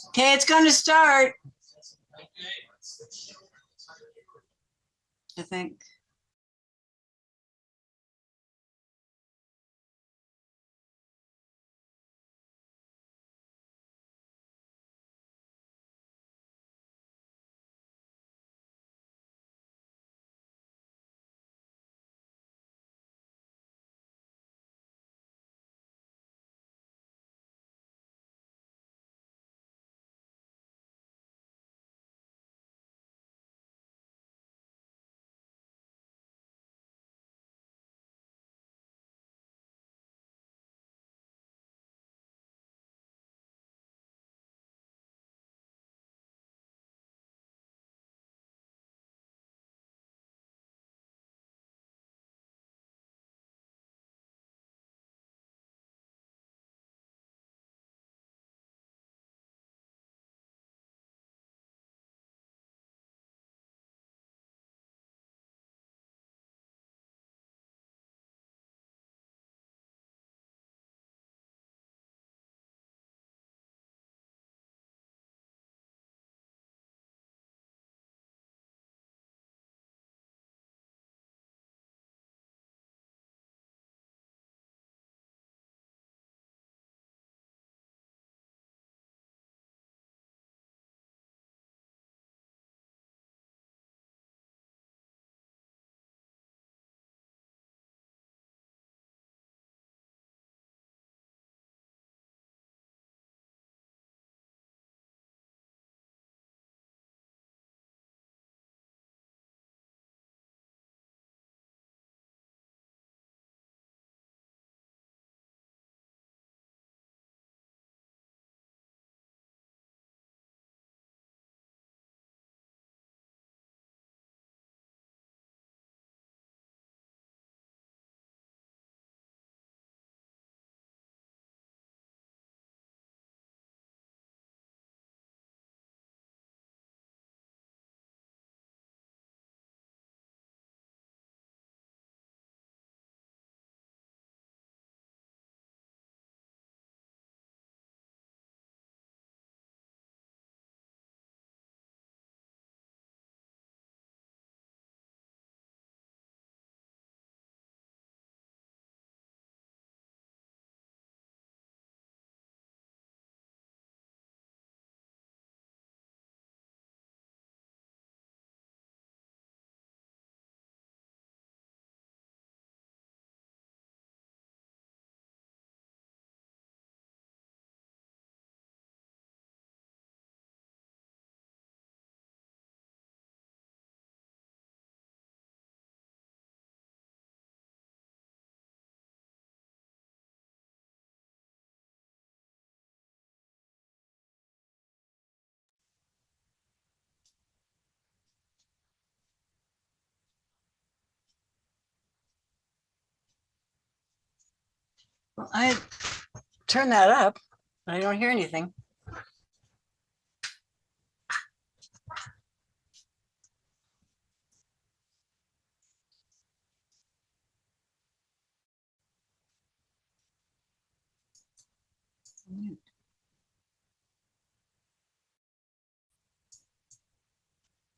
Okay, it's going to start. I think. Well, I turn that up. I don't hear anything.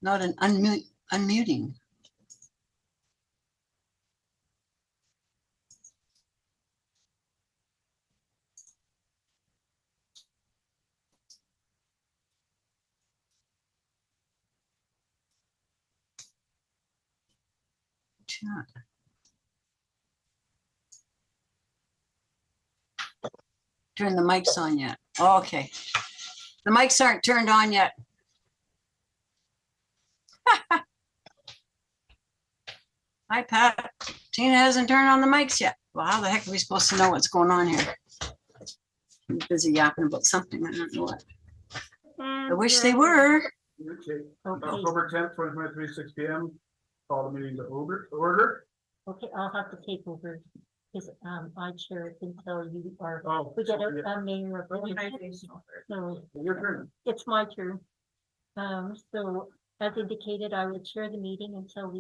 Not an unmuting. Chat. Turn the mics on yet. Oh, okay. The mics aren't turned on yet. Hi, Pat. Tina hasn't turned on the mics yet. Well, how the heck are we supposed to know what's going on here? I'm busy yapping about something. I don't know what. I wish they were. Okay. October 10th, 2023, 6 p.m. Call the meeting to order. Okay, I'll have to take over because I chair it until you are. Oh, We get yeah. a mayor of. So Your turn. it's my turn. So as indicated, I will chair the meeting until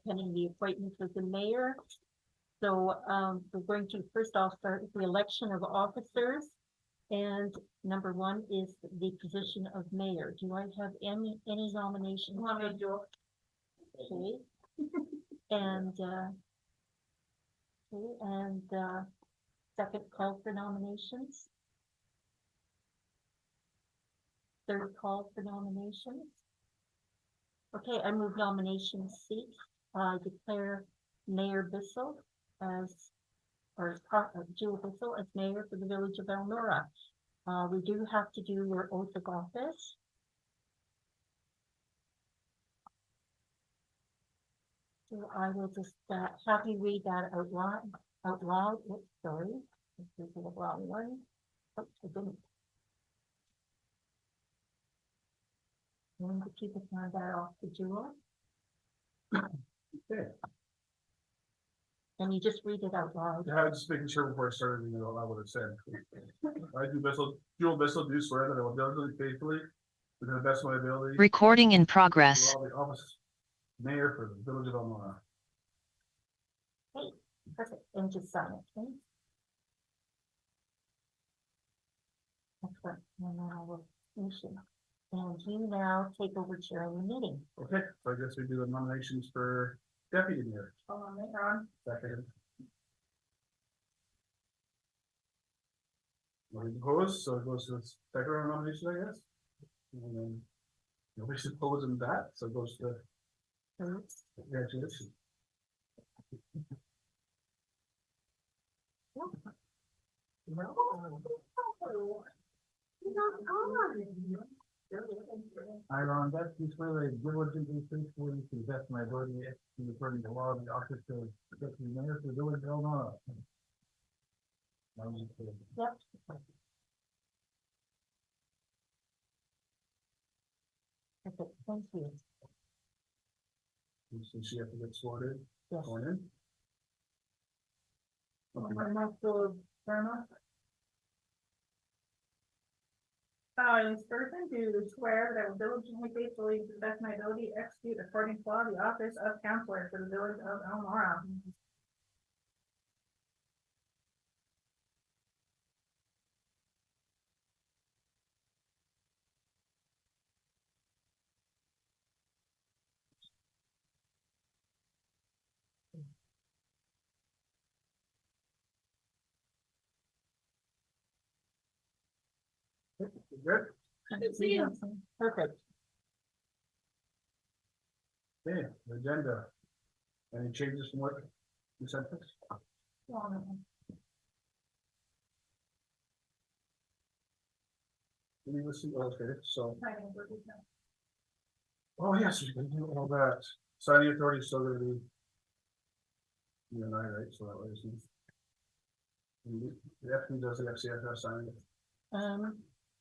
pending the appointment of the mayor. So, we're going to, first off, start with the election of officers. And number one is the position of mayor. Do I have any nominations? Okay. And, second call for nominations. Third call for nominations. Okay, I move nomination cease. I declare Mayor Bissell Jill Bissell as mayor for the village of Elnora. We do have to do your oath of office. So I will just have you read that out loud. Oops, sorry, this is the wrong one. Oops, I didn't. I'm going to keep that off to Jewel. Okay. And you just read it out loud. Yeah, I was just making sure before I started, you know, I would have said. I do Jewel Bissell, do swear that I will diligently, faithfully, to the best of my ability. Recording in progress. Do all the office mayor for the village of Elnora. Hey, perfect. And just sign it, please. Excellent. And then I will finish it. And you now take over chairing the meeting. Okay, so I guess we do the nominations for deputy mayor. Second. Nobody opposed, so it goes to the second round of nomination, I guess. And then nobody's opposed in that, so it goes to congratulations. I, Ron, that's just where I diligently, faithfully, to the best of my ability, execute according to law of the office of deputy mayor for the village of Elnora. Yep. Perfect. Thank you. So she has to get sorted, Yes. going in. This person do swear that I will diligently, faithfully, to the best of my ability, execute according to law the office of counselor for the village of Elnora. Good. Good to see you. Perfect. Okay, the agenda. Any changes from what you sent us? Let me see, okay, so, oh yes, we can do all that. Signing authority is still gonna be you and I, right, so that way it's. The FP does the FCFS signing.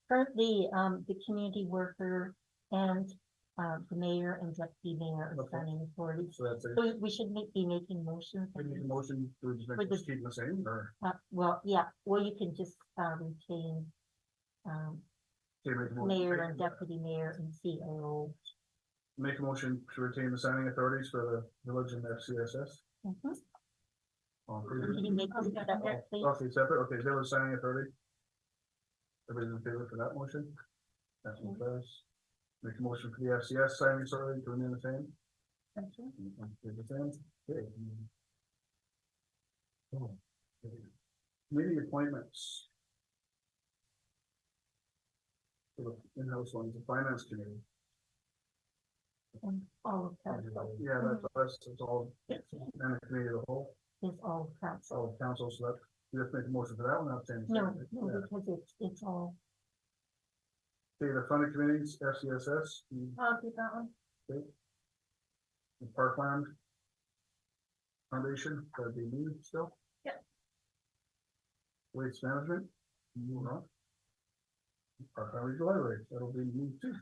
Currently, the community worker and the mayor and deputy mayor are Okay. signing authority. So that's it. So we should be making motions. We need a motion to just For make the- this keep the same, or Well, yeah, or you can just retain okay, make a motion- mayor and deputy mayor and COO. Make a motion to retain the signing authorities for the village and FCSS. Mhm. All Can approved. you make them separate, please? Okay, separate, okay, village signing authority. Everybody's in favor for that motion? That's one does. Make a motion for the FCS signing authority to remain the same. Thank you. The same, okay. Oh, okay. Committee appointments. For the in-house ones, the finance committee. And all of council Yeah, that's all, and the committee of the whole, is all council. all council, so that, you have to make a motion for that one, not saying. No, because it's all, Okay, the funding committees, FCSS, I'll keep that one. the Parkland Foundation, that'd be me still. Yep. Waste management, move on. Parkland Regional Library, that'll be me too.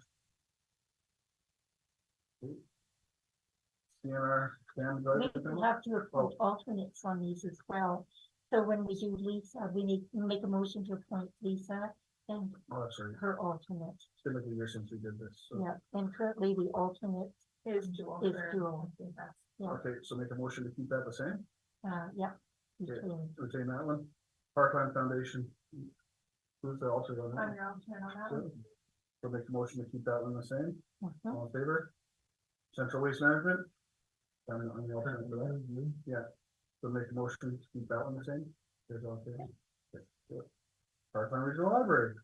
Okay. CNR, we have to appoint alternates on these as well. So when we do Lisa, we make a motion to appoint Lisa and Oh, that's right. her alternate. It's been like a year since we did this, so. Yeah, and currently the alternate Is Jewel. is Jewel. Yeah. Okay, so make a motion to keep that the same, Yeah. Yeah. between- retain that one. Parkland Foundation. Who's the alternate on I'm that? your alternate on that one. So make a motion to keep that one the same, Mhm. all in favor? Central Waste Management. I'm on the alternate for that, yeah, so make a motion to keep that one the same. There's all favor. Okay, good. Parkland Regional Library.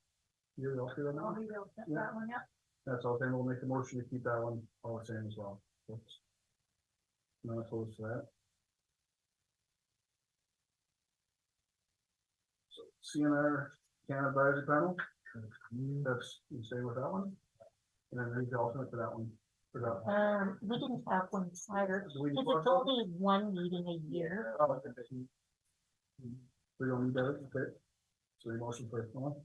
You're the alternate on that I'll one? be able to get Yeah. that one, yeah. That's all, then we'll make a motion to keep that one all the same as well. Oops. Not opposed to that. So CNR Can Advisory Panel, that's, you stay with that one? And then read the alternate for that one, for that one. We didn't have one prior, Do we need because it's one? only one meeting a year. Oh, okay. We don't need that, okay. So the motion for,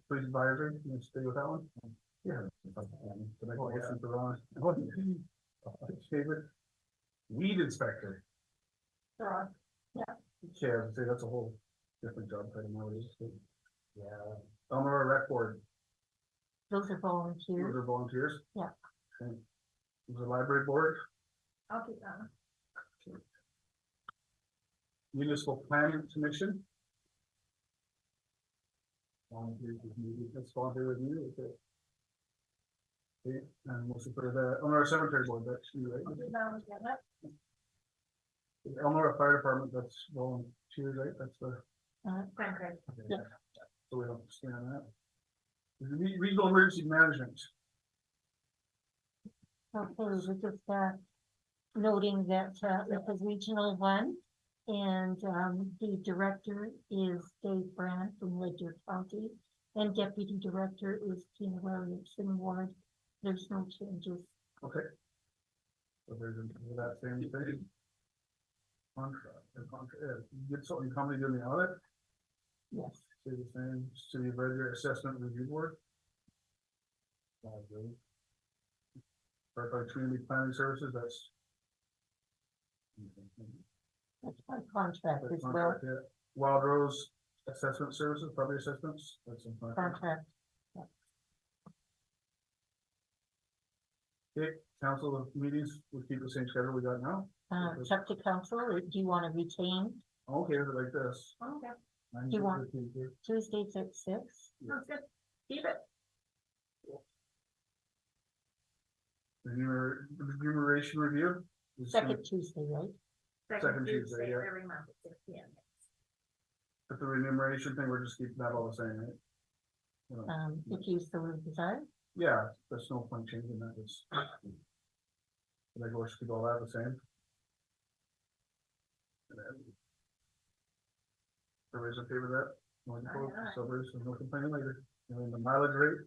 police advisory, you stay with that one? Yeah. To make a motion for Ron. Favorite? Weed inspector. Sure. Yeah, I would say that's a whole different job title nowadays. Yeah. Elnora Rec Board, Those are those volunteers. are volunteers? Yeah. Okay. The library board, I'll keep that one. municipal planning commission. Volunteers is needed, that's volunteer review, okay. Okay, and we'll put the Elnora Cemetery Board, that's you, I'll right? do that one together. The Elnora Fire Department, that's volunteers, right, that's the. Thank you. Okay, Yeah. So we don't stay on that. The Regional Emergency Management, Okay, we're just noting that it was regional one. And the director is Dave Brandt from Ledger County. And deputy director is Tina Williamson Ward. There's no changes. okay. So there's that same thing. Contract, get something company doing the audit, Yes. say the same, City of Red Deer Assessment Review Board. Part Community Planning Services, that's. That's my contract That's as well. contract, yeah. Wild Rose Assessment Services, property assessments, that's in contract. Contract. Okay, council of meetings, we'll keep the same schedule we got now. It's up to council. Or do you want to retain Okay, like this. Okay, Do you want- Tuesdays at 6? sounds good. Keep it. Remuneration review. Is Second Tuesday, right? Second Tuesday, yeah. Every month at 6 p.m. But the remuneration thing, we're just keeping that all the same, right? You know, If you so desire. yeah, there's no point changing that, it's. Like, we should keep all that the same. And then. Everybody's in favor of that? No opposed? Aye, aye. So there's no complaining later, and then the mileage rate.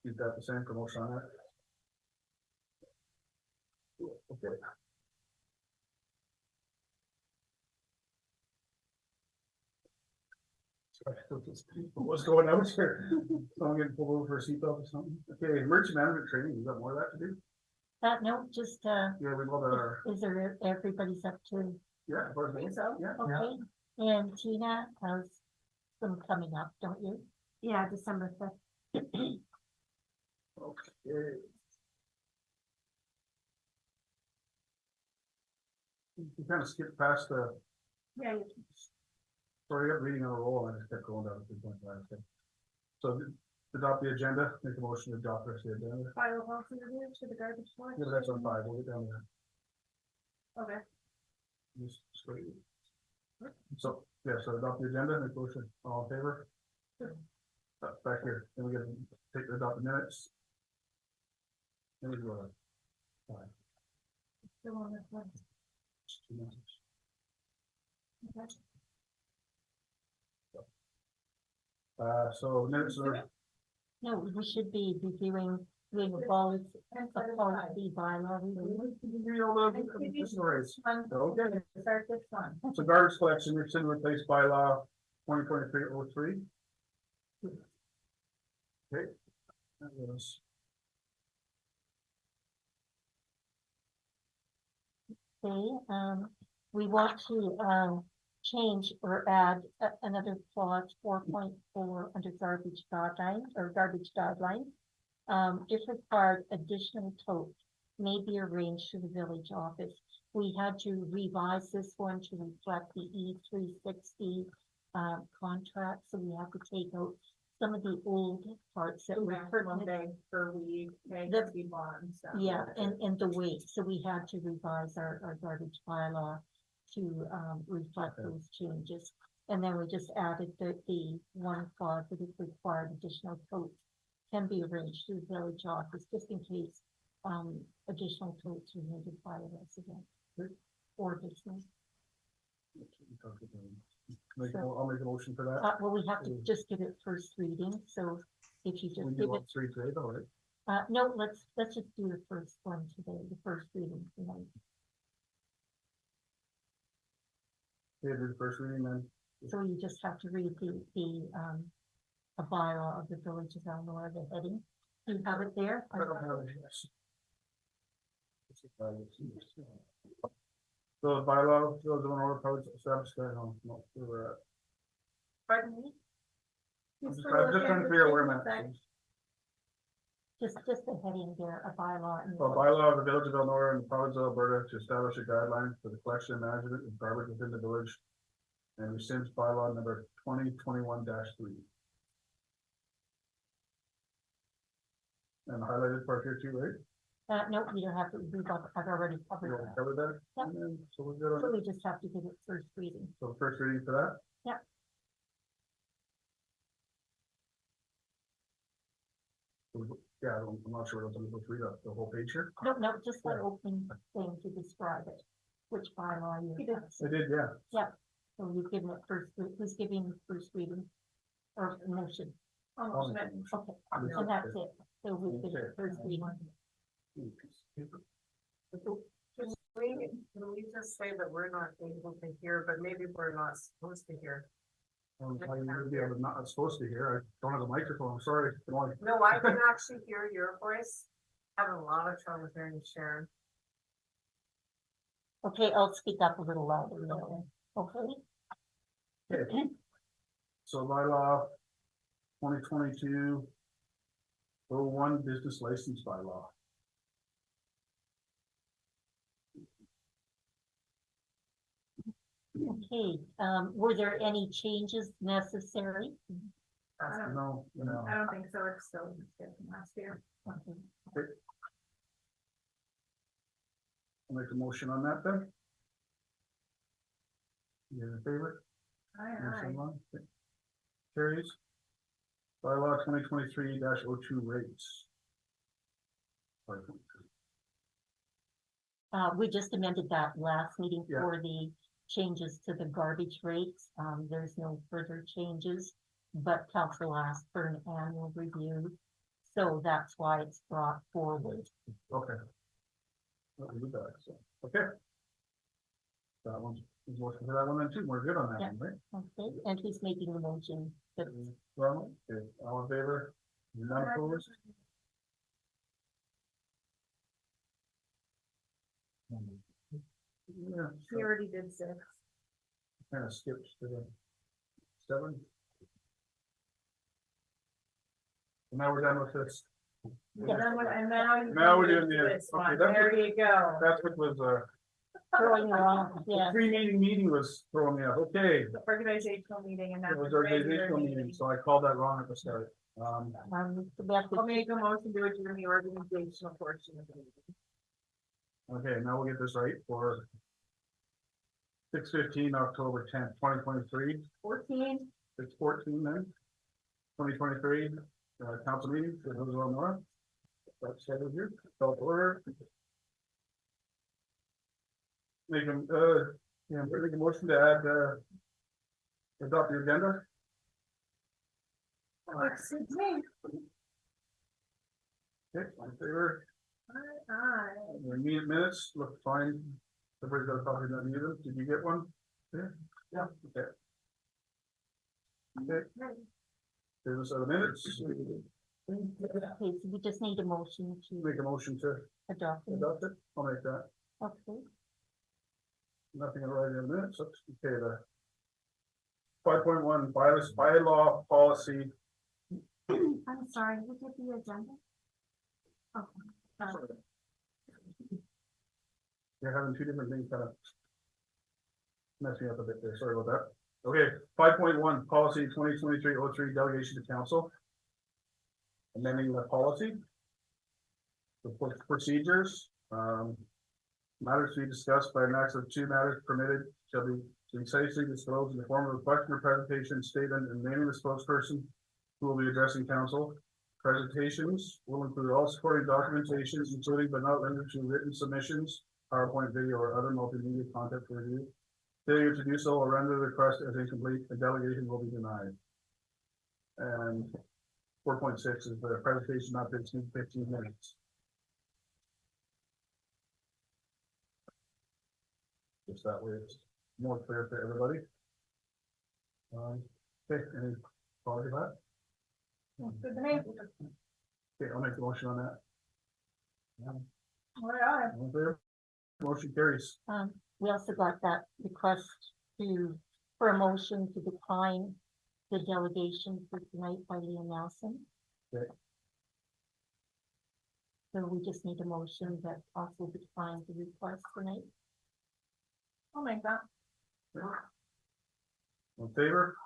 Keep that the same, promotion on that. Okay. Sorry, what's going on here? Someone getting pulled over for a seatbelt or something? Okay, emergency management training, you got more of that to do? No, just, Yeah, we've all done our, is there, everybody's up to, yeah, of course, I think so. yeah. okay? And Tina has some coming up, don't you? Yeah, December 5th. Okay. You kind of skipped past the, Yeah, sorry, I got reading on a roll, and I just kept going down to 2.5. So adopt the agenda, make a motion to adopt the rest of the agenda. file policy review to the garbage collection. Yeah, but that's on 5, we'll get down there. Okay, Just straight. So, yeah, so adopt the agenda, make a motion, all in favor? Back here, then we get to take the adopt the minutes. Then we go. still on this one. 2 minutes. Okay. So minutes are, No, we should be reviewing, doing a policy, And a set it aside. policy bylaw review. Okay, Start this one. so garbage collection, rescind replace bylaw 2023-03. Okay. That was, Okay, we want to, change or add another clause 4.4 under garbage guidelines or garbage guidelines. If required, additional totes may be arranged through the village office. We had to revise this one to reflect the E360 contract, so we have to take out some of the old parts that were Maximum pertinent. day per week, okay, The- to be bought and stuff. Yeah, and the weight, so we had to revise our garbage bylaw to reflect Okay. those changes. And then we just added the one clause that if required, additional totes can be arranged through the village office, just in case additional totes are needed by a resident. Or business. I'll make a motion for that. Well, we have to just give it first reading, so if you We just do give it, want three today, though, right? no, let's just do the first one today, the first reading tonight. Yeah, do the first reading then. So you just have to read a bylaw of the village of Elnora, the heading. Do you have it there? I don't have it, yes. So the bylaw, those of Elnora Codes established, no, we're at. Pardon me? I'm just trying to figure out where I'm at. Just the heading there, a bylaw. A bylaw of the village of Elnora and the province of Alberta to establish a guideline for the collection and management of garbage within the village. And rescinds bylaw number 2021-3. And the highlighted part here too, right? No, you don't have to, I've already You covered already that. covered that? Yep. And then, so we're good So on, we just have to give it first reading. so the first reading for that? Yep. Yeah, I'm not sure what I'm supposed to read up the whole page here. No, just that opening thing to describe it, which bylaw you. I did, yeah. So you've given it first, who's giving first reading? Or motion? Almost Okay, Yeah. and that's it. So we give it Okay. first reading. Can we just say that we're not able to hear, but maybe we're not supposed to hear? How you would be able to not, I'm supposed to hear, I don't have a microphone, I'm sorry. Come on. No, I can actually hear your voice. Having a lot of trouble hearing Sharon. Okay, I'll speak up a little louder now. Okay, Okay. So bylaw 2022 01 business license bylaw. okay, were there any changes necessary? No, no. I don't think so, it's still the same from last year. Okay. I'll make a motion on that then. You in favor? Aye, Motion one. Okay. Carries. Bylaw 2023-02 rates. Sorry. We just amended that last meeting Yeah. for the changes to the garbage rates. There's no further changes, but council asked for an annual review. So that's why it's brought forward. Okay. Well, we do that, so, okay. That one's, is working for that one then too, we're good on that Yeah. one, right? Okay, and who's making the motion? That- Ronald, okay, all in favor? None opposed? Yeah, he already did 6. kind of skipped to the 7. And now we're done with this. And now. you Now can we're move doing to the- this okay, one. that's There you go. That's what was, Throwing you off, yeah. meeting was throwing me off, okay. The organizational meeting and now. It was the regular organizational meeting, so I called that wrong at the start. We have to- I'll make a motion to adjourn the organizational portion of the meeting. Okay, now we'll get this right for 6/15, October 10th, 2023, 14, 6/14 then, 2023, council meeting, for those of Elnora. That's scheduled here, call to order. Make them, make a motion to add, adopt the agenda. excuse me. Okay, all in favor, Aye. the meeting minutes, look fine. Everybody's got a copy of that either, did you get one? Yeah. Okay. Okay. Business of the minutes, Okay, so we just need a motion to make a motion to adopt. them. adopt it, I'll make that. Okay, Nothing to write in the minutes, okay, the 5.1, bylaw policy. I'm sorry, look at the agenda. Oh, You're having two different things kind of mess me up a bit there, sorry about that. Okay, 5.1, policy 2023-03, delegation to council. Amending the policy. The procedures, matters to be discussed by a max of 2 matters permitted shall be concisely disclosed in the form of a question or presentation statement and naming the spokesperson who will be addressing council. Presentations will include all supporting documentations, including but not limited to written submissions, PowerPoint, video, or other multimedia content for review. Failure to do so will render the request as incomplete. The delegation will be denied. And 4.6 is the presentation not to exceed 15 minutes. Just that way it's more clear for everybody. Okay, any thoughts about that? Good to me. Okay, I'll make the motion on that. All right. All in favor? Motion carries. We also got that request for a motion to decline the delegation for tonight by Leah Nelson. Okay. So we just need a motion that also declines the request tonight. I'll make that. All in favor?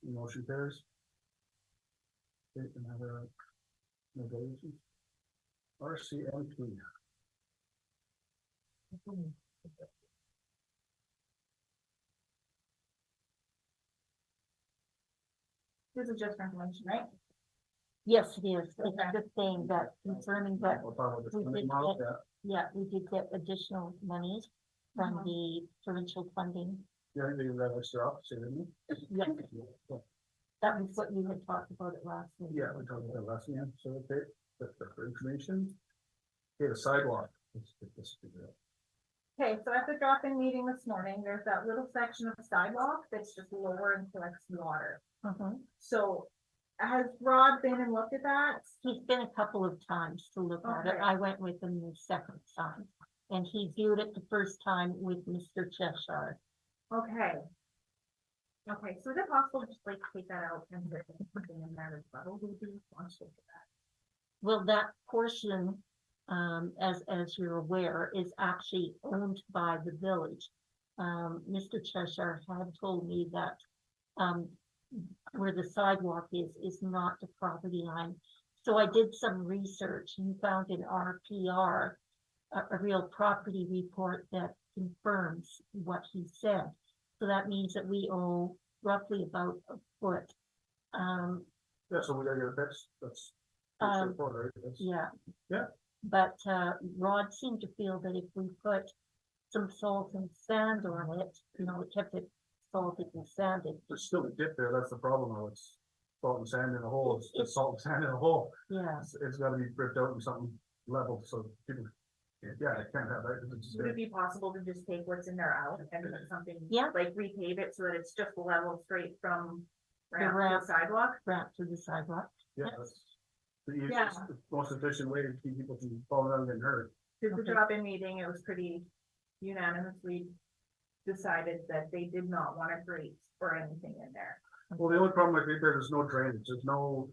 Motion carries. Okay, another negotiation. RCMP. This is just for information, right? Yes, it is. It's Okay. just saying that confirming that, We'll talk about this We in a did moment, get- yeah, we did get additional monies from the provincial funding. Yeah, they got extra office, didn't Yeah, we? that was what you had talked about it last week. Yeah, we talked about that last year, so okay, that's for information. Okay, the sidewalk. Let's get this figured out. Okay, so at the drop-in meeting this morning, there's that little section of the sidewalk that's just lower and collects water. Mhm. So has Rod been and looked at that? He's been a couple of times to look at it. Okay. I went with him the second time. And he viewed it the first time with Mr. Cheshire. Okay. Okay, so is it possible to just like take that out and put something in there as well? Who would be responsible for that? Well, that portion, as you're aware, is actually owned by the village. Mr. Cheshire had told me that, where the sidewalk is not the property line. So I did some research and found in RPR, a real property report that confirms what he said. So that means that we owe roughly about a foot. Yeah, so we gotta get it fixed, that's. Um, Right? That's- Yeah. Yeah. But Rod seemed to feel that if we put some salt and sand on it, it kept it salted and sanded. There's still a dip there, that's the problem, though, it's salt and sand in a hole, it's just salt and sand in a hole. Yeah, It's gotta be ripped out and something level, so people, yeah, it can't have that. 'Cause it's- Would it be possible to just take what's in there out and put something? Yeah. Like repave it so that it's just level straight from ramp ramp. to sidewalk? wrap to the sidewalk. Yeah, that's the Yeah. easiest, the most efficient way to keep people from falling down and getting hurt. Because the Okay. drop-in meeting, it was pretty unanimously decided that they did not want to grate or anything in there. Well, the only problem I think there's no drainage, there's no.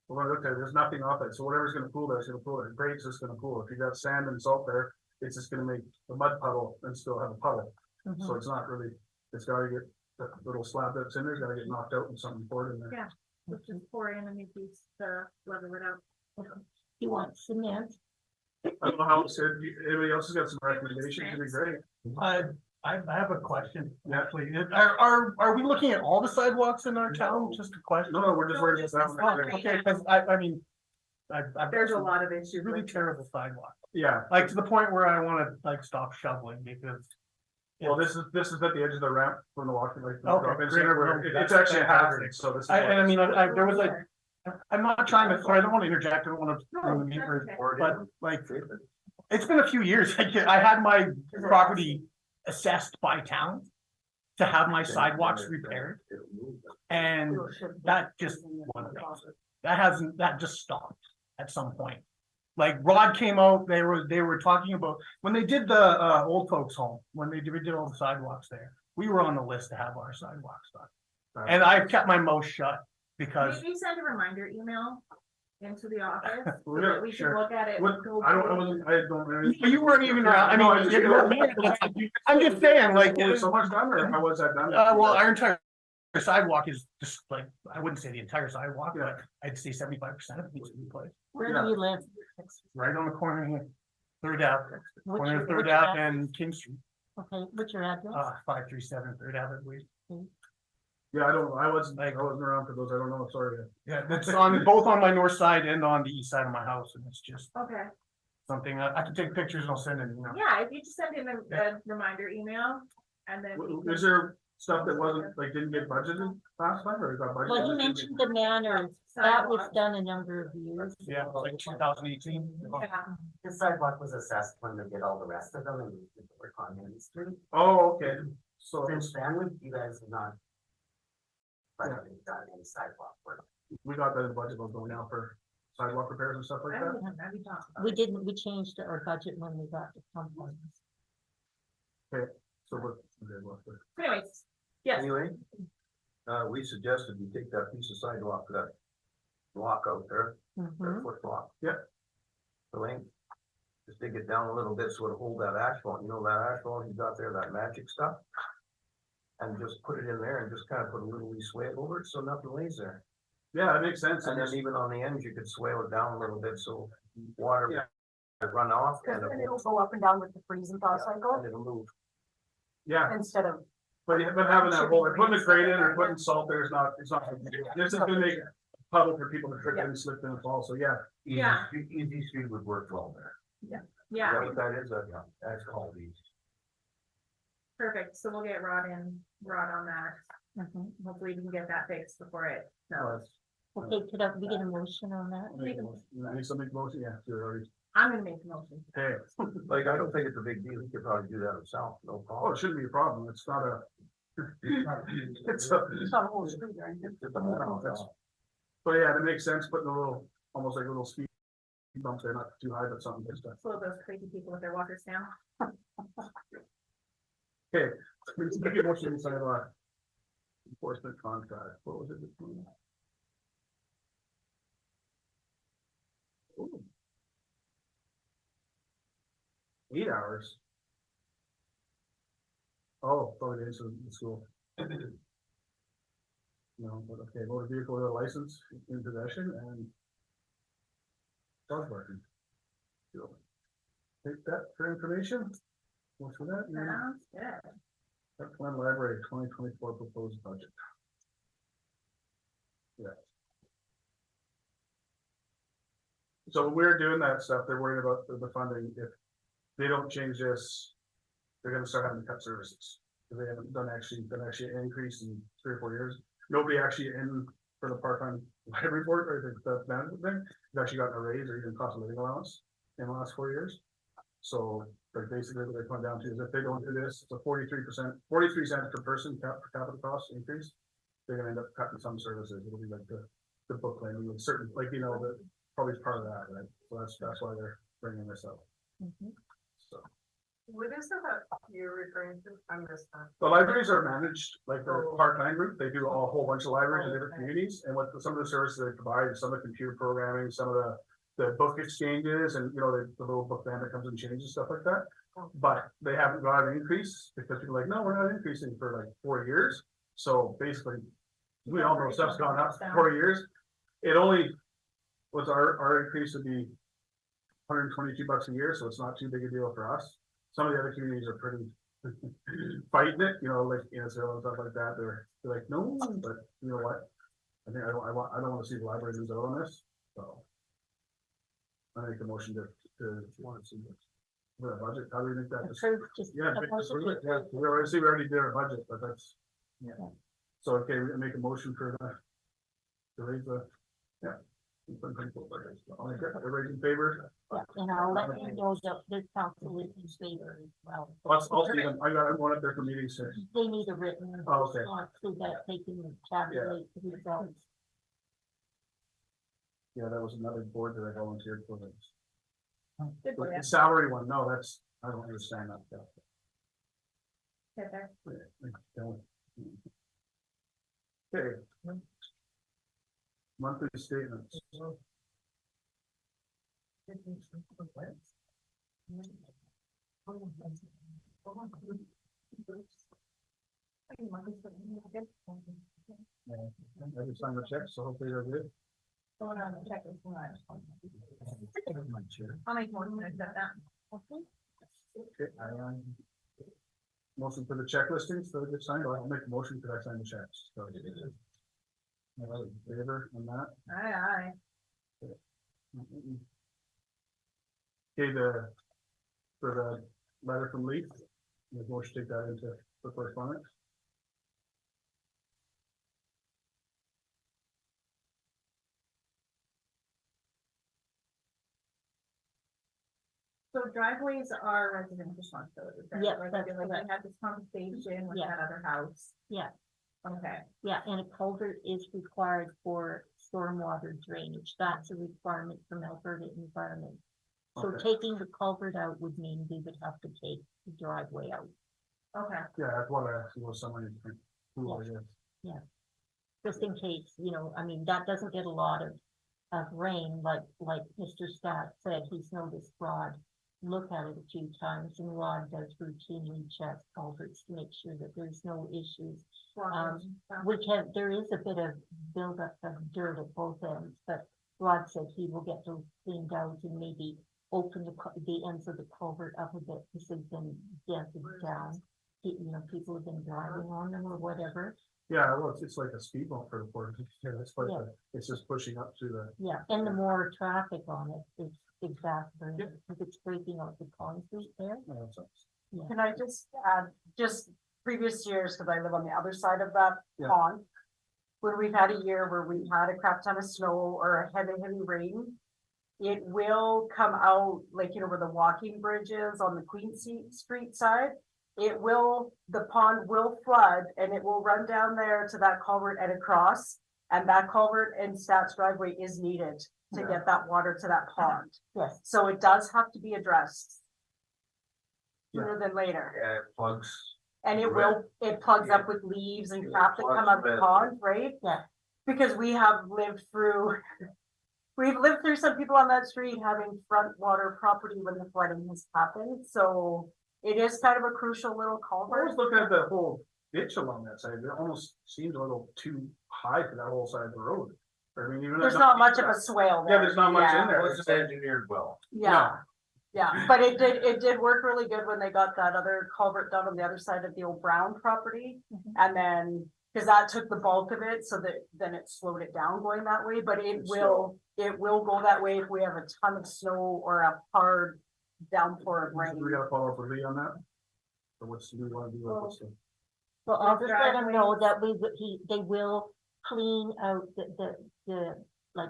Well, when I looked at it, there's nothing off it, so whatever's gonna cool there is gonna cool it, grade's just gonna cool. If you got sand and salt there, it's just gonna make a mud puddle and still have a puddle. Mhm. So it's not really, it's gotta get, that little slab that's in there's gotta get knocked out and something poured in there. Yeah. Let's just pour in and make these, level it out. You want cement? I don't know how it's said, anybody else has got some recommendations, it'd be great. I have a question, Yeah. actually. Are we looking at all the sidewalks in our town? Just a question. No, we're just worried about that Oh, one. okay, because I mean, I've There's a got lot of issues. some really with- terrible sidewalks, Yeah, like to the point where I wanna like stop shoveling because. well, this is at the edge of the ramp from the walking, like. Okay, It's great. where it's That's actually a hazard, fantastic. so this is. And I why- mean, there was like, I'm not trying to, sorry, I don't wanna interject, I don't wanna ruin the meat that's for- okay. but like, it's been a few years. I had my property assessed by town to have my sidewalks repaired. And that just, that just stopped at some point. Like Rod came out, they were talking about, when they did the old folks home, when they redid all the sidewalks there. we were on the list to have our sidewalks done. And I kept my mouth shut because, Maybe send a reminder email into the office, so Well, that we can sure. look at it. What, go I through. don't really. you weren't even around, I No, mean, just- I'm just saying, like, Was so much done, or how was that done? well, our entire sidewalk is just like, I wouldn't say the entire sidewalk, but I'd say 75% of it needs to be replaced. Where Yeah. do you live? Right on the corner here, Third Ave, What's corner your- of Third what's your Ave address? and King Street, Okay, what's your address? 537 Third Ave, I believe. Yeah, I wasn't around for those, I don't know, sorry. Yeah, that's on, both on my north side and on the east side of my house, and it's just Okay, something, I can take pictures and I'll send it, you know. yeah, if you just send in a reminder email, and then. we Is can- there stuff that wasn't, like, didn't get budgeted last time, or got budgeted? Well, you mentioned the manor, that was done a number of years. Yeah, like 2018. Yeah. The sidewalk was assessed when they did all the rest of them and we did the work on Main Street. Oh, okay, so Since then, you guys have not. budgeted done any sidewalk work. we got that in the budget was going out for sidewalk repairs and stuff like I that. don't know, maybe talk about We it. didn't, we changed our budget when we got to compounds. So what? Okay, well, Anyways, yes, Anyway, we suggested you take that piece of sidewalk, that block out there, Mhm. that foot block. Yep. The length, just dig it down a little bit so it'll hold that asphalt, you know, that asphalt you got there, that magic stuff. And just put it in there and just kind of put a little wee swale over it, so nothing lays there. Yeah, that makes sense. And then even on the ends, you could swale it down a little bit, so water Yeah. would run off Because and then it'll, it'll go up and down with the freeze and thaw and cycle it'll move. Yeah, instead of. but having that whole, like, putting a grate in or putting salt there is not, it's not. This is gonna make it public for people to trip and slip and fall, so yeah. Yeah. Easy Street would work well there. Is yeah, that what that is? That's called easy. perfect, so we'll get Rod on that, Mhm. hopefully we can get that fixed before it, No, so. it's- Okay, could we get a motion on that? Need something motion, yeah, you're already, I'm gonna make the motion. hey, Like, I don't think it's a big deal. He could probably do that himself, no oh, it problem. shouldn't be a problem, it's not a. It's a, It's not a whole street, right? Just a moment. but yeah, it makes sense, putting a little, almost like a little speed bump there, not too high, but something just to. Slow those crazy people with their walkers down. Okay, let's make a motion inside of our enforcement contract, what was it? Ooh. 8 hours. Oh, probably days of the school. No, but okay, motor vehicle with a license in possession and. Dog barking. So, take that for information. What's for that? And then Sounds good. Park Plan Library 2024 proposed budget. Yeah. So when we're doing that stuff, they're worried about the funding. If they don't change this, they're gonna start having to cut services. Cause they haven't done an increase in 3 or 4 years. Nobody actually in for the part-time library board or the management thing, has actually gotten a raise or even cost of living allowance in the last 4 years. So, like, basically what they're coming down to is if they don't do this, it's a 43%, 43 cents per person for capital cost increase. They're gonna end up cutting some services. It'll be like the book lending with certain, like, you know, the probably part of that, right? So that's why they're bringing this up. Mhm. So What is it that you're referring to? I'm just not. the libraries are managed like the part-time group. They do a whole bunch of libraries in different communities, and what some of the services they provide, some of the computer programming, some of the book exchanges, and you know, the little book van that comes and changes stuff like that. But they haven't got an increase because people are like, no, we're not increasing for like 4 years. So basically, we all know stuff's gone up 4 years. It only was our increase would be $122 a year, so it's not too big a deal for us. Some of the other communities are pretty fighting it, you know, like Ansel and stuff like that. They're like, no, but you know what? I think I don't want to see the library lose out on this, so. I make a motion to want to see this. For a budget, how do we make that? Approve, just Yeah, a motion to yeah, approve. we already did our budget, but that's, yeah. So, okay, we can make a motion for that. To raise the, yeah. Everybody's in favor? Yeah, and I'll let you know that this council is in favor as well. I'll see them, I'm going up there for meetings soon. They need a written Oh, okay. response so that they can tabulate the results. Yeah, that was another board that I volunteered for. Good for The you. salary one, no, that's, I don't understand that stuff. Okay, there. Okay. Monthly statements. Every sign the check, so hopefully they're good. Going on the checklist. I'll make more than that. Okay, motion for the check listings, so get signed, or I'll make a motion, could I sign the checks? So, all right, in favor on that? Aye. Okay, for the letter from Leaf, the motion to take that into the correspondence. So driveways are resident responsibilities. right? Yep, Like, that's like we correct. had this conversation with Yeah. that other house. Yeah. Okay, Yeah, and a culvert is required for stormwater drainage. That's a requirement from Alberta Environment. So Okay. taking the culvert out would mean we would have to take the driveway out, okay. Yeah, that's what I asked, was someone who I guess. just in case, I mean, that doesn't get a lot of rain, like Mr. Scott said, he's noticed Rod look at it a few times, and Rod does routinely check culverts to make sure that there's no issues. There is a bit of buildup of dirt at both ends, but Rod said he will get those cleaned out and maybe open the ends of the culvert up a bit because they've been dented down. People have been driving on them or whatever. Yeah, well, it's like a speed bump for the port, yeah, it's like, Yeah. it's just pushing up to the. Yeah, and the more traffic on it, it's exactly, because it's breaking out the concrete there. Yeah. Can I just add, just previous years, because I live on the other side of that Yeah. pond. When we've had a year where we had a crap ton of snow or a heavy rain. It will come out, like, where the walking bridge is on the Queen Street side. The pond will flood and it will run down there to that culvert and across. And that culvert and Stats driveway is needed to Yeah. get that water to that pond. Yes, So it does have to be addressed. Yeah. Sooner than later. Yeah, it plugs. And it plugs up with leaves and crap that come out of the pond, right? Yeah. Because we've lived through some people on that street having front water property when the flooding has happened, so it is kind of a crucial little I culvert. was looking at the whole ditch along that side, it almost seems a little too high for that whole side of the road. I mean, even. There's not much of a swale there. Yeah, there's not much in Yeah. there. It's just engineered well. Yeah, yeah, but it did work really good when they got that other culvert done on the other side of the old Brown property. And then, cause that took the bulk of it, so that then it slowed it down going that way, but it will go that way if we have a ton of snow or a hard downpour of rain. We gotta follow up with Lee on that? Or what's, do we wanna do with this? well, I'll The just let him know driveways. that they will clean out the like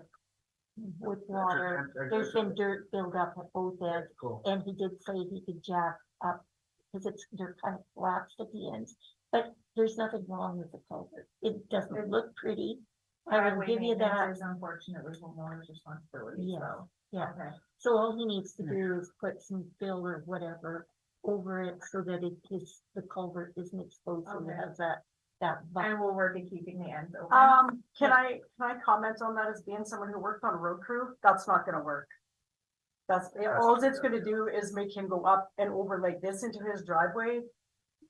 with water. There's been dirt built up at both ends, Cool. and he did say he could jack up, because they're kind of collapsed at the ends. But there's nothing wrong with the culvert. It doesn't look pretty. I will Driveway give you that. maintenance is unfortunately homeowner's responsibility, Yeah. so. Yeah. Okay. So all he needs to do is put some fill or whatever over it so that the culvert isn't exposed and it Okay. has that. And we'll work at keeping the ends open. Can I comment on that as being someone who worked on a road crew? That's not gonna work. All it's gonna do is make him go up and over like this into his driveway.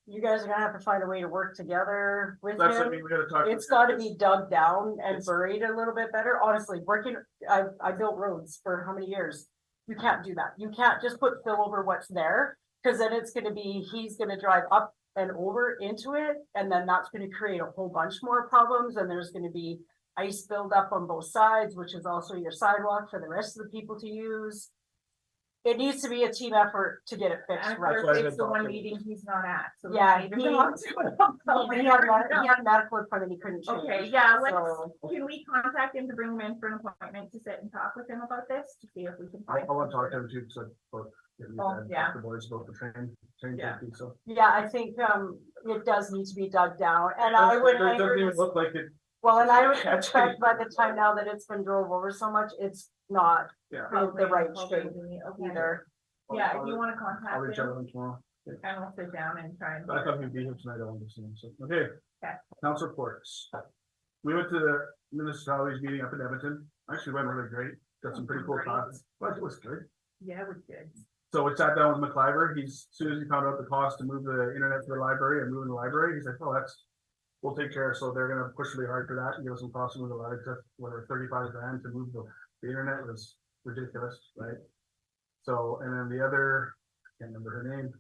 You guys are gonna have to find a way to work together with That's what I him. mean, we gotta talk. It's gotta be dug down and It's- buried a little bit better. Honestly, I built roads for how many years? You can't do that. You can't just put fill over what's there, cause then he's gonna drive up and over into it, and then that's gonna create a whole bunch more problems, and there's gonna be ice buildup on both sides, which is also your sidewalk for the rest of the people to use. It needs to be a team effort to get it fixed And of right. course, Right. it's the one meeting he's not at, so. we Yeah, need to he- talk to him. He had a medical appointment he couldn't change. Okay, yeah, so- can we contact him to bring him in for an appointment to sit and talk with him about this, to see if we can I find. wanna talk to him too, because Yeah. the boys about the train Yeah. safety, so. Yeah, I think, it does need to be dug down, and I would. It doesn't even look like it, Well, and I would Catch expect it. by the time now that it's been drove over so much, it's not yeah. in the right shape Okay. either. Yeah, if you wanna contact I'll reach out him, to him tomorrow. And we'll sit down and try and. I thought he'd be here tonight, I wanted to see him, so, okay. Okay. Council reports. We went to the municipalities meeting up in Edmonton, actually went really great, got some pretty cool talk, but it was good. Yeah, it was good. So we sat down with McIver, as soon as he found out the cost to move the internet to the library and moving the library, he's like, oh, we'll take care, so they're gonna push really hard for that and give us some cost to move the library, whether 35 grand to move the internet was ridiculous, right? So, and then the other, can't remember her name.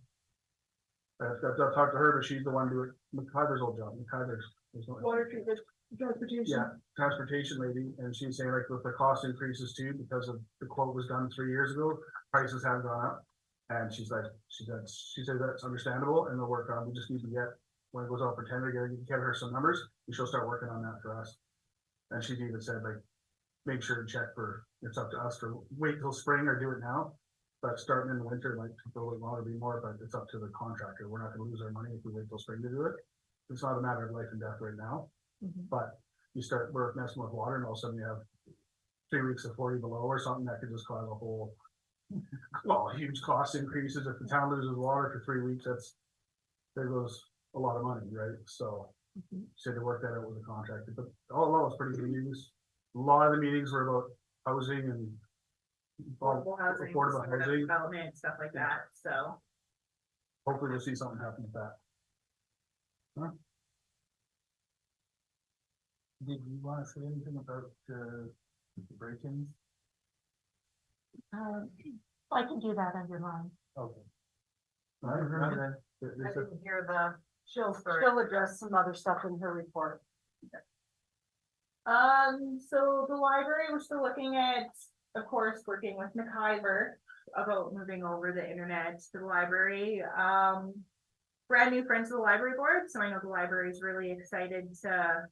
I've talked to her, but she's the one doing McIver's old job, there's no- Water treatment, transportation. Yeah, transportation lady, and she's saying like with the cost increases too, because of the quote was done 3 years ago, prices have gone up. And she said that's understandable and they'll work on, we just need to get, when it goes out for tender, get her some numbers, and she'll start working on that for us. And she even said like, make sure to check for, it's up to us to wait till spring or do it now. But starting in the winter, like people would want to be more, but it's up to the contractor, we're not gonna lose our money if we wait till spring to do it. It's not a matter of life and death right now. But you start messing with water and all of a sudden you have 3 weeks of 40 below or something that could just cause a whole, well, huge cost increases. If the town loses water for 3 weeks, there goes a lot of money, right? So said to work that out with the contractor, but all in all, it's pretty good news. A lot of the meetings were about housing and Affordable housing, affordable sort of housing. development, stuff like that, so. Hopefully we'll see something happen with that. Did you want to say anything about break-ins? I can do that under mine. Okay. I didn't hear the. She'll Sorry. address some other stuff in her report. So the library, we're still looking at, of course, working with McIver about moving over the internet to the library. Brand new friends of the library board, so I know the library is really excited to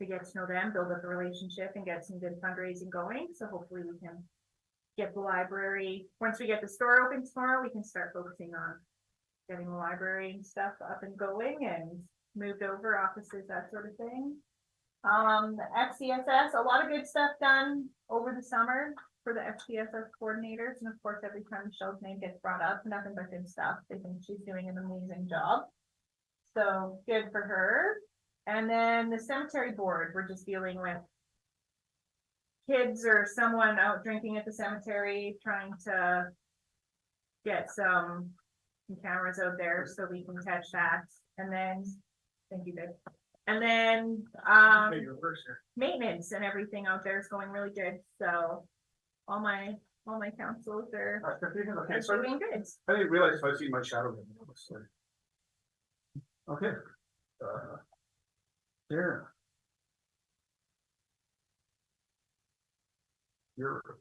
get to know them, build up a relationship and get some good fundraising going. So hopefully we can get the library, once we get the store open tomorrow, we can start focusing on getting the library and stuff up and going and moved over offices, that sort of thing. The FCSS, a lot of good stuff done over the summer for the FCSS coordinators. And of course, every time Michelle's name gets brought up, nothing but good stuff. They think she's doing an amazing job. So good for her. And then the cemetery board, we're just dealing with kids or someone out drinking at the cemetery, trying to get some cameras out there so we can catch that. And then, thank you, babe. And then, maintenance and everything out there is going really good. So all my councils are Okay, so doing good. I didn't realize if I see my shadow. Okay. There. You're.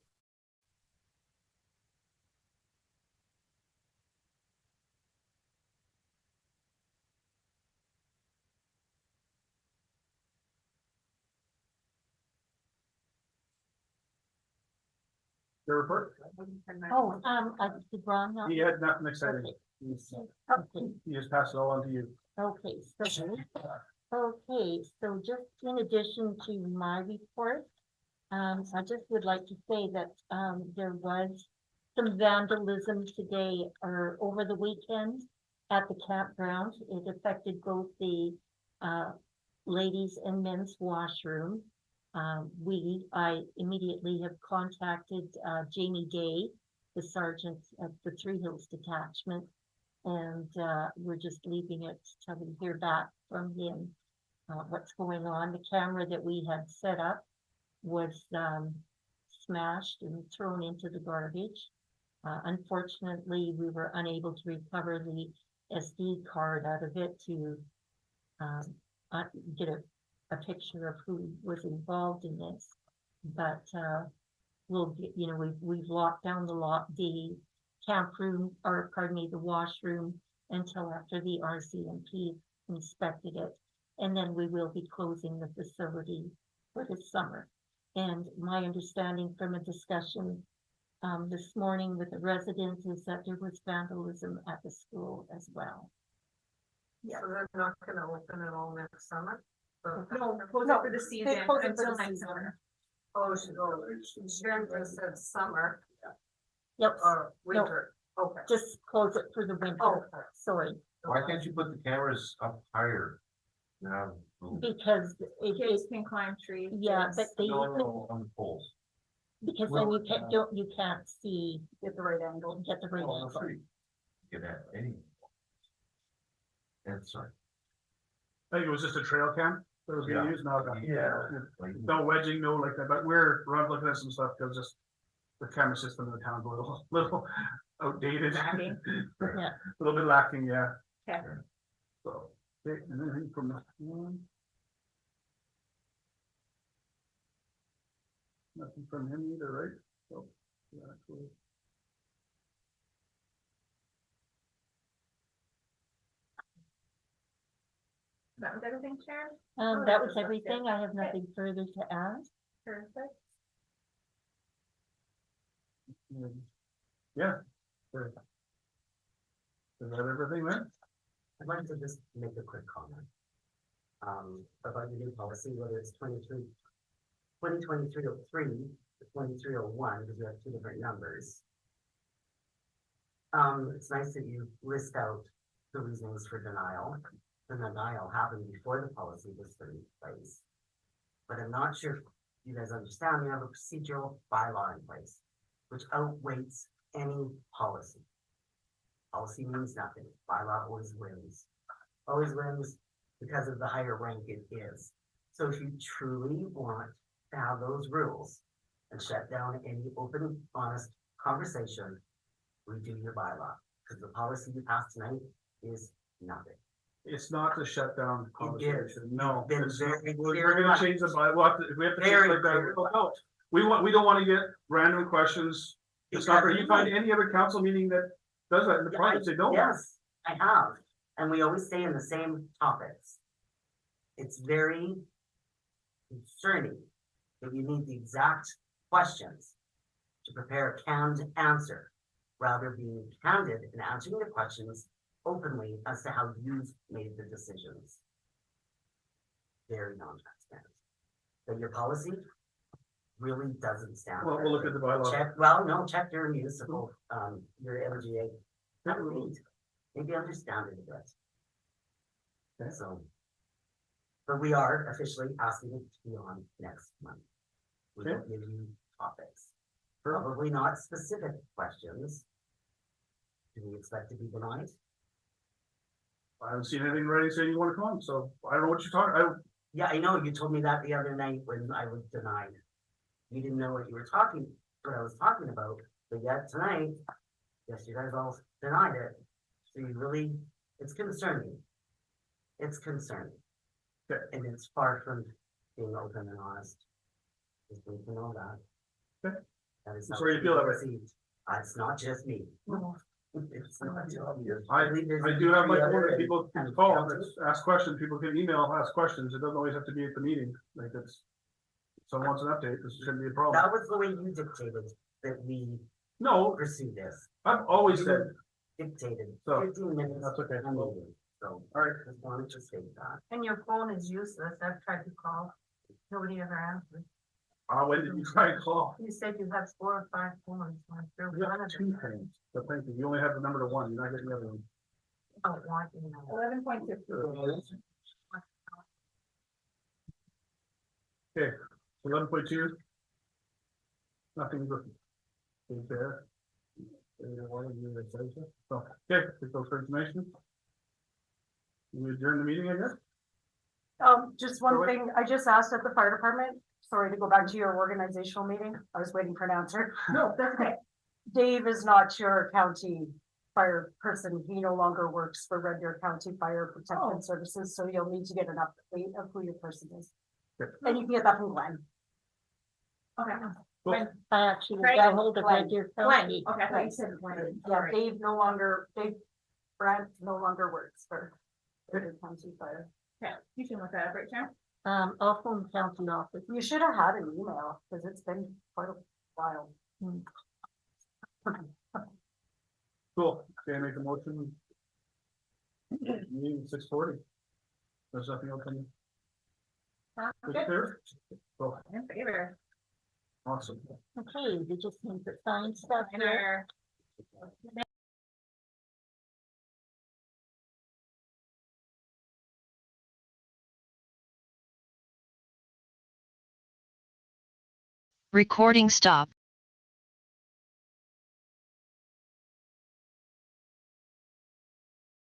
Your report? Oh, did Ron not? He had nothing exciting. Okay, He just passed it all on to you. okay, so just in addition to my report, I just would like to say that, there was some vandalism today or over the weekend at the campground. It affected both the, ladies and men's washroom. I immediately have contacted, Jamie Gay, the sergeant of the Three Hills Detachment. And, we're just leaving it till we hear back from him, what's going on. The camera that we had set up was, smashed and thrown into the garbage. Unfortunately, we were unable to recover the SD card out of it to, get a picture of who was involved in this. But, we'll get, we've locked down the camp room, or pardon me, the washroom until after the RCMP inspected it. And then we will be closing the facility for the summer. And my understanding from a discussion this morning with the residents is that there was vandalism at the school as well. Yeah, so they're not gonna open it all next summer. So- No, close it for the season close it for until the next season. summer. Oh, Sharon just said summer Yep, or winter. Okay. just close it for the winter, Oh. sorry, Why can't you put the cameras up higher? Now, because Kids can climb trees. yeah, but they, no, on the poles. because then you can't see, Get the right angle. get the right On the angle. street. Get at any. That's right. I think it was just a trail cam that was being Yeah. used, not, Yeah. Like, no wedging, no like that, but we're looking at some stuff, because just the camera system in the town's a little outdated. Lacking. Yeah. A little bit lacking, yeah. Okay. So, okay, and anything from this one? Nothing from him either, right? So, yeah, cool. That was everything, Sharon? That was everything, I have nothing further to add. Perfect. Yeah. Sure. Is that everything then? I'd like to just make a quick comment. About the new policy, whether it's 2023-03, or 2301, because we have two different numbers. It's nice that you list out the reasons for denial. The denial happened before the policy was put in place. But I'm not sure if you guys understand, we have a procedural bylaw in place, which outweighs any policy. Policy means nothing. Bylaw always wins. Always wins because of the higher rank it is. So if you truly want to have those rules and shut down any open, honest conversation, redo your bylaw. Because the policy you passed tonight is nothing. It's not to shut down the It is. conversation, no. Been it's very not. We're clear gonna cut. change the bylaw, if we have to change Very like that, clear we'll out. We don't wanna get random questions. It's not, you find any other council meeting that does that in the Yeah, province, they don't. Yes, I have, and we always stay in the same topics. It's very concerning that you need the exact questions to prepare a canned answer, rather being candid and answering the questions openly as to how you've made the decisions. Very non-transparent. But your policy really doesn't stand. Well, for we'll look it. at the bylaw. Check your municipal, your MGA. Have a read. Maybe understand it a bit. Okay. So. But we are officially asking it to be on next month. We Okay. will give you topics. Sure. Probably not specific questions. Do we expect to be denied? I haven't seen anything ready saying you wanna come on, so I don't know what you're talking, Yeah, I know, you told me that the other night when I was denied. You didn't know what you were talking, what I was talking about, but yet tonight, yes, you guys all denied it. So you really, it's concerning. It's concerning. Okay. And it's far from being open and honest. Just need to know that. Okay. That is That's how where you feel that way. received. It's not just me. It's not just me. I believe there's I do have my three phone, other that people can and call, council. ask questions, people can email, ask questions, it doesn't always have to be at the meeting, like it's. Someone wants an update, this shouldn't be a problem. That was the way you dictated that we No, pursue this. I've always said, Dictated So, 15 minutes. that's okay. a meeting. So, alright, just wanted to state that. And your phone is useless. I've tried to call. Nobody ever answered. when did you try and call? You said you have 4 or 5 phones. I'm sure You one have of two them phones, but thank you, you only have the number to one, you're not getting the other one. don't want you know. 11.2. Okay, 11.2. Nothing good. Is there? So, okay, take those for information. We adjourn the meeting, I guess? Just one thing, I just asked at the fire department, sorry to go back to your organizational meeting, I was waiting for an answer. No. That's okay. Dave is not your county fire person, he no longer works for Red Deer County Fire Protection Services, so you'll need to get an update of who your person is. Okay. And you can get that from Glenn. Okay. Cool. I actually Right. got hold of Glenn. Red Deer Glenn, County. okay, I thought you said Glenn. Yeah, Dave Brent no longer works for Red Deer County Fire. Okay, you can look that up, right, Sharon? I'll phone the county office. You should have had an email, because it's been quite a while. Cool, okay, make a motion. Meeting 6:40. There's nothing else on. Is Good. there? Oh, In favor. awesome. Okay, we just need to sign stuff In here. our Recording stop.